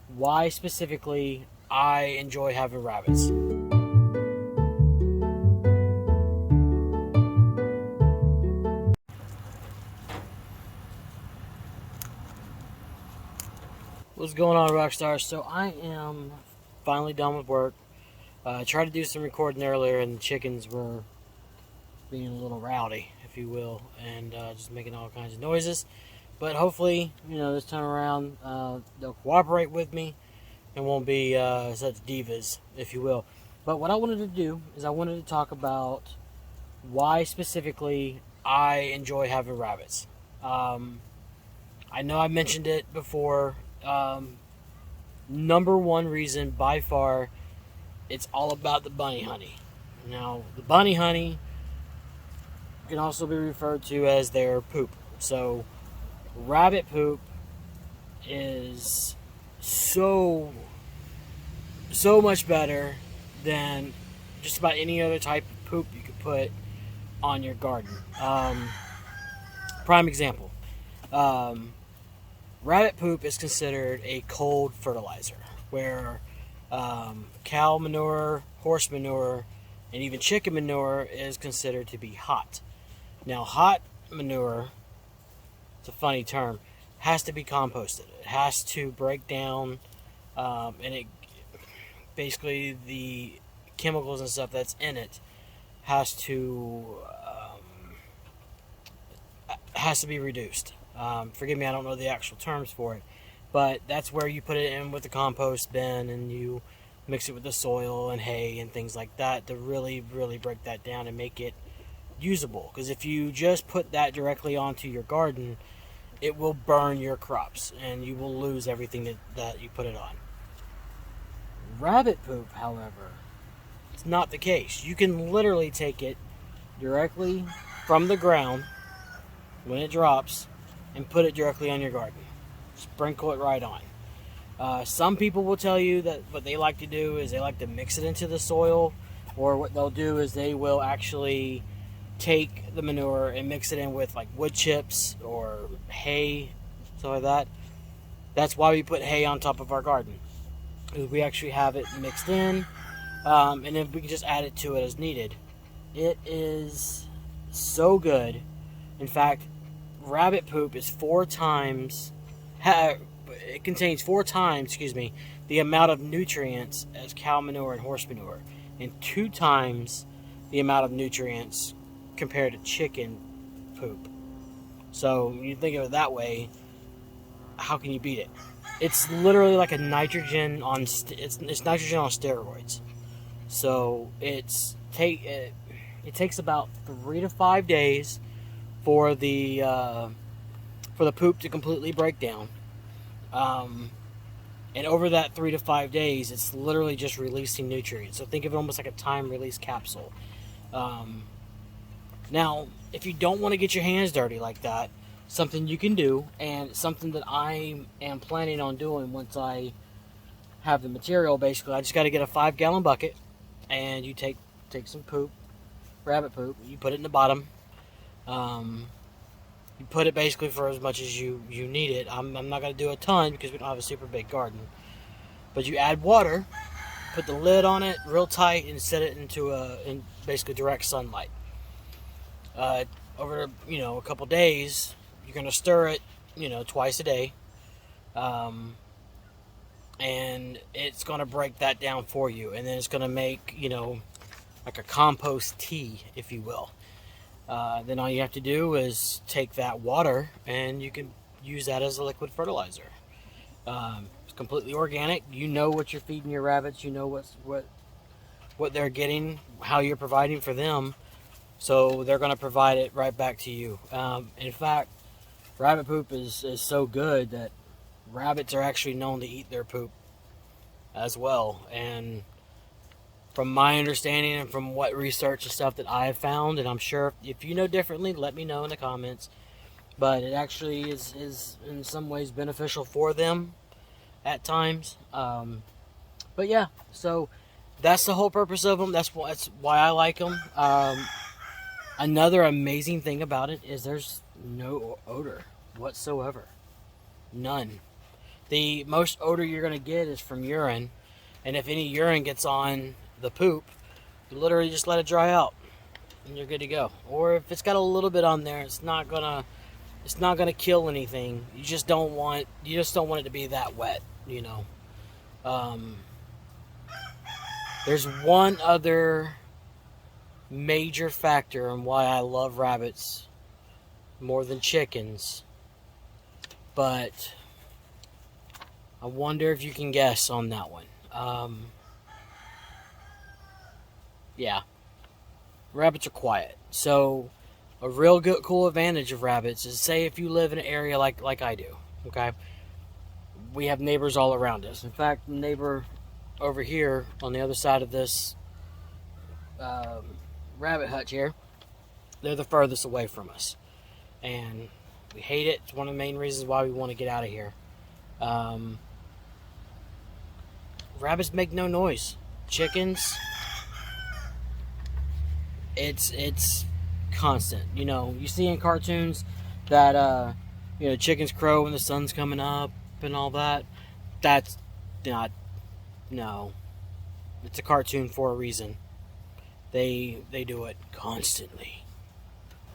why specifically I enjoy having rabbits. What's going on, Rockstar? So I am finally done with work. I tried to do some recording earlier, and the chickens were being a little rowdy, if you will, and just making all kinds of noises. But hopefully, this time around, they'll cooperate with me and won't be such divas, if you will. But what I wanted to do is I wanted to talk about why specifically I enjoy having rabbits. I know I mentioned it before. Number one reason by far, it's all about the bunny honey. Now, the bunny honey can also be referred to as their poop. So, rabbit poop is so much better than just about any other type of poop you could put on your garden. Prime example. Rabbit poop is considered a cold fertilizer, where cow manure, horse manure, and even chicken manure is considered to be hot. Now, hot manure, it's a funny term, has to be composted. It has to break down, and it basically the chemicals and stuff that's in it has to be reduced. Forgive me, I don't know the actual terms for it, but that's where you put it in with the compost bin and you mix it with the soil and hay and things like that to really break that down and make it usable. Because if you just put that directly onto your garden, it will burn your crops and you will lose everything that you put it on. Rabbit poop, however, it's not the case. You can literally take it directly from the ground when it drops and put it directly on your garden. Sprinkle it right on. Some people will tell you that what they like to do is they like to mix it into the soil, or what they'll do is they will actually take the manure and mix it in with like wood chips or hay, stuff like that. That's why we put hay on top of our garden. We actually have it mixed in, and then we can just add it to it as needed. It is so good. In fact, rabbit poop is it contains 4 times, the amount of nutrients as cow manure and horse manure, and 2 times the amount of nutrients compared to chicken poop. So when you think of it that way, how can you beat it? It's literally like a nitrogen on it's nitrogen on steroids. So it takes about 3 to 5 days for the poop to completely break down, and over that 3 to 5 days, it's literally just releasing nutrients. So think of it almost like a time release capsule. Now, if you don't want to get your hands dirty like that, something you can do, and something that I am planning on doing once I have the material, basically, I just got to get a 5-gallon bucket, and you take some poop, rabbit poop, you put it in the bottom. You put it basically for as much as you need it. I'm not going to do a ton because we don't have a super big garden. But you add water, put the lid on it real tight, and set it in basically direct sunlight. Over a couple days, you're going to stir it twice a day, and it's going to break that down for you, and then it's going to make like a compost tea, if you will. Then all you have to do is take that water and you can use that as a liquid fertilizer. It's completely organic. You know what you're feeding your rabbits. You know what they're getting, how you're providing for them. So they're going to provide it right back to you. In fact, rabbit poop is so good that rabbits are actually known to eat their poop as well. And from my understanding and from what research and stuff that I have found, and I'm sure if you know differently, let me know in the comments, but it actually is in some ways beneficial for them at times. But yeah, so that's the whole purpose of them. That's why I like them. Another amazing thing about it is there's no odor whatsoever. None. The most odor you're going to get is from urine, and if any urine gets on the poop, you literally just let it dry out, and you're good to go. Or if it's got a little bit on there, it's not gonna kill anything. You just don't want it to be that wet, you know. There's one other major factor in why I love rabbits more than chickens, but I wonder if you can guess on that one. Yeah, rabbits are quiet. So a real good, cool advantage of rabbits is, say if you live in an area like I do, okay? We have neighbors all around us. In fact, the neighbor over here on the other side of this rabbit hutch here, they're the furthest away from us. And we hate it. It's one of the main reasons why we want to get out of here. Rabbits make no noise. Chickens, it's constant. You know, you see in cartoons that you know, chickens crow when the sun's coming up and all that. That's not, no. It's a cartoon for a reason. They do it constantly.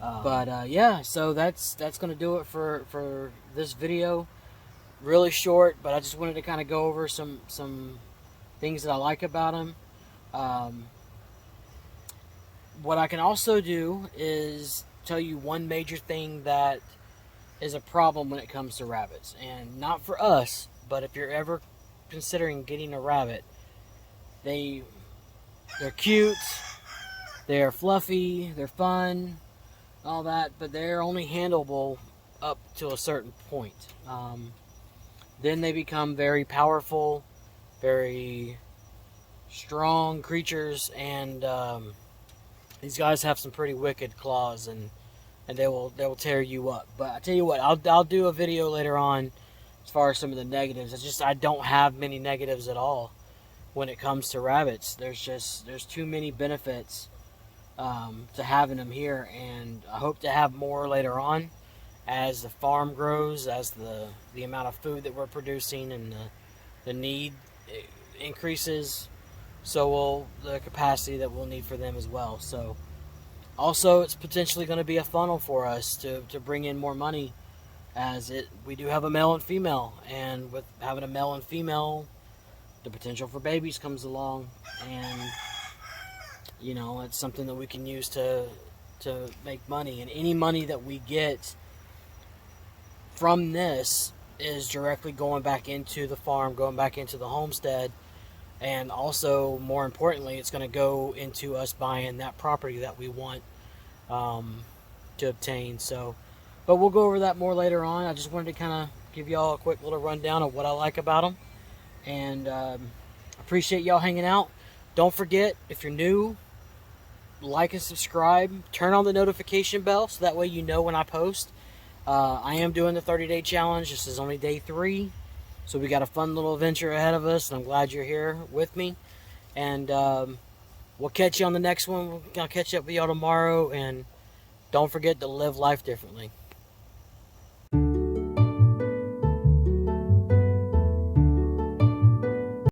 But yeah, so that's gonna do it for this video. Really short, but I just wanted to kind of go over some things that I like about them. What I can also do is tell you one major thing that is a problem when it comes to rabbits, and not for us, but if you're ever considering getting a rabbit, they're cute, they're fluffy, they're fun, all that, but they're only handleable up to a certain point. Then they become very powerful, very strong creatures, and these guys have some pretty wicked claws, and they will tear you up. But I tell you what, I'll do a video later on as far as some of the negatives. It's just I don't have many negatives at all when it comes to rabbits. There's too many benefits to having them here, and I hope to have more later on as the farm grows, as the amount of food that we're producing and the need increases, so will the capacity that we'll need for them as well. So also, it's potentially going to be a funnel for us to bring in more money, as we do have a male and female, and with having a male and female, the potential for babies comes along, and you know, it's something that we can use to make money, and any money that we get from this is directly going back into the farm, going back into the homestead, and also, more importantly, it's going to go into us buying that property that we want to obtain. So, but we'll go over that more later on. I just wanted to kind of give y'all a quick little rundown of what I like about them, and appreciate y'all hanging out. Don't forget, if you're new, like and subscribe. Turn on the notification bell so that way you know when I post. I am doing the 30-day challenge. This is only day 3. So we got a fun little adventure ahead of us, and I'm glad you're here with me. And we'll catch you on the next one. I'll catch up with y'all tomorrow. And don't forget to live life differently.